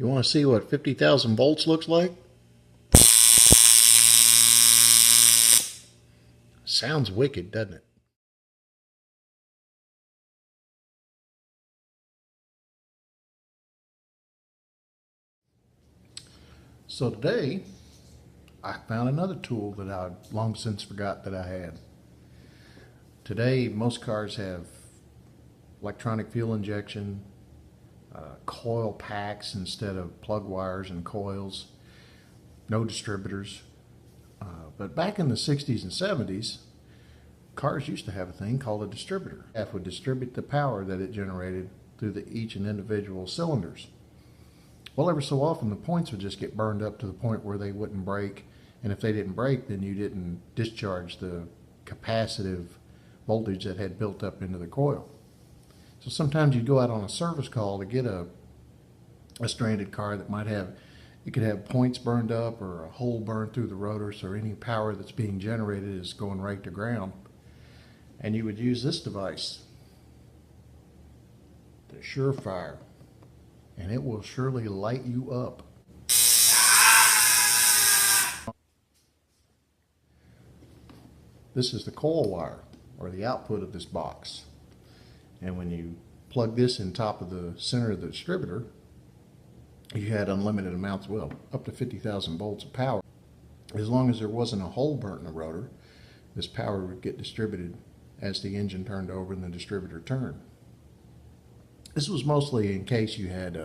You want to see what 50,000 volts looks like? Sounds wicked, doesn't it? So today, I found another tool that I'd long since forgot that I had. Today, most cars have electronic fuel injection, coil packs instead of plug wires and coils, no distributors. But back in the 60s and 70s, cars used to have a thing called a distributor. It would distribute the power that it generated through each and individual cylinders. Well, every so often the points would just get burned up to the point where they wouldn't break, and if they didn't break, then you didn't discharge the capacitive voltage that had built up into the coil. So sometimes you'd go out on a service call to get a stranded car that might have, it could have points burned up or a hole burned through the rotor, so any power that's being generated is going right to ground. And you would use this device, the Shur, and it will surely light you up. This is the coil wire, or the output of this box. And when you plug this in top of the center of the distributor, you had unlimited amounts, well, up to 50,000 volts of power. As long as there wasn't a hole burnt in the rotor, this power would get distributed as the engine turned over and the distributor turned. This was mostly in case you had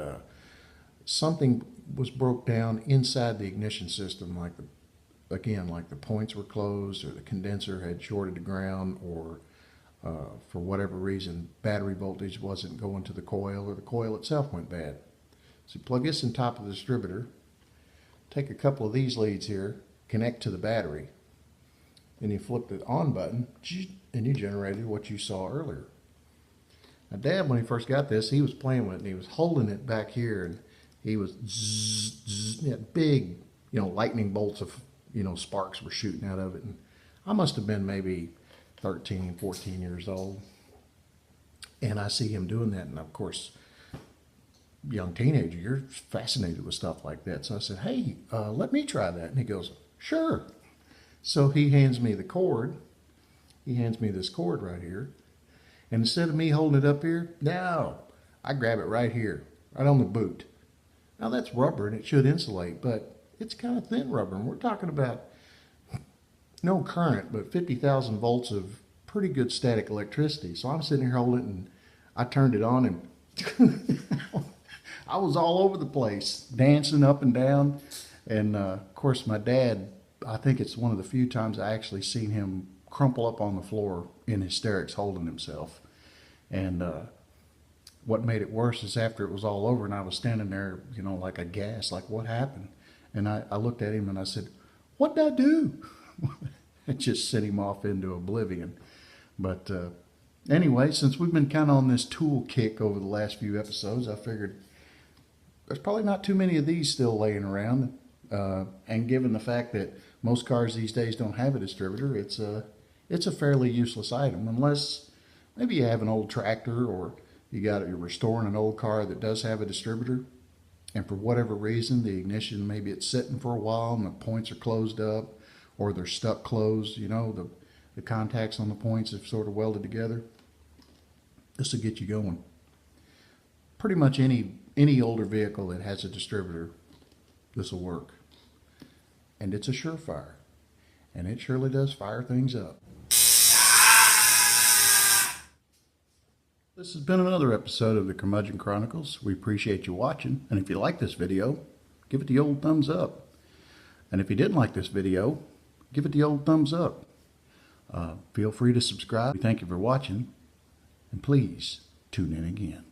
something was broke down inside the ignition system, like the points were closed, or the condenser had shorted to ground, or for whatever reason battery voltage wasn't going to the coil, or the coil itself went bad. So you plug this in top of the distributor, take a couple of these leads here, connect to the battery, and you flip the on button, and you generated what you saw earlier. Now, Dad, when he first got this, he was playing with it, and he was holding it back here, and he was big, lightning bolts of, sparks were shooting out of it. And I must have been maybe 13, 14 years old. And I see him doing that, and of course, young teenager, you're fascinated with stuff like that. So I said, hey, let me try that. And he goes, sure. So he hands me the cord. He hands me this cord right here. And instead of me holding it up here, no, I grab it right here, right on the boot. Now that's rubber and it should insulate, but it's kind of thin rubber. And we're talking about no current, but 50,000 volts of pretty good static electricity. So I'm sitting here holding it, and I turned it on, and I was all over the place, dancing up and down. And of course, my dad, I think it's one of the few times I actually seen him crumple up on the floor in hysterics holding himself. And what made it worse is after it was all over and I was standing there, like aghast, like what happened? And I looked at him and I said, what did I do? It just sent him off into oblivion. But anyway, since we've been kind of on this tool kick over the last few episodes, I figured there's probably not too many of these still laying around. And given the fact that most cars these days don't have a distributor, it's a fairly useless item, unless maybe you have an old tractor, or you're restoring an old car that does have a distributor, and for whatever reason the ignition, maybe it's sitting for a while and the points are closed up, or they're stuck closed, the contacts on the points have sort of welded together. This will get you going. Pretty much any older vehicle that has a distributor, this will work. And it's a surefire, and it surely does fire things up. This has been another episode of the Curmudgeon Chronicles. We appreciate you watching, and if you like this video, give it the old thumbs up. And if you didn't like this video, give it the old thumbs up. Feel free to subscribe. We thank you for watching, and please tune in again.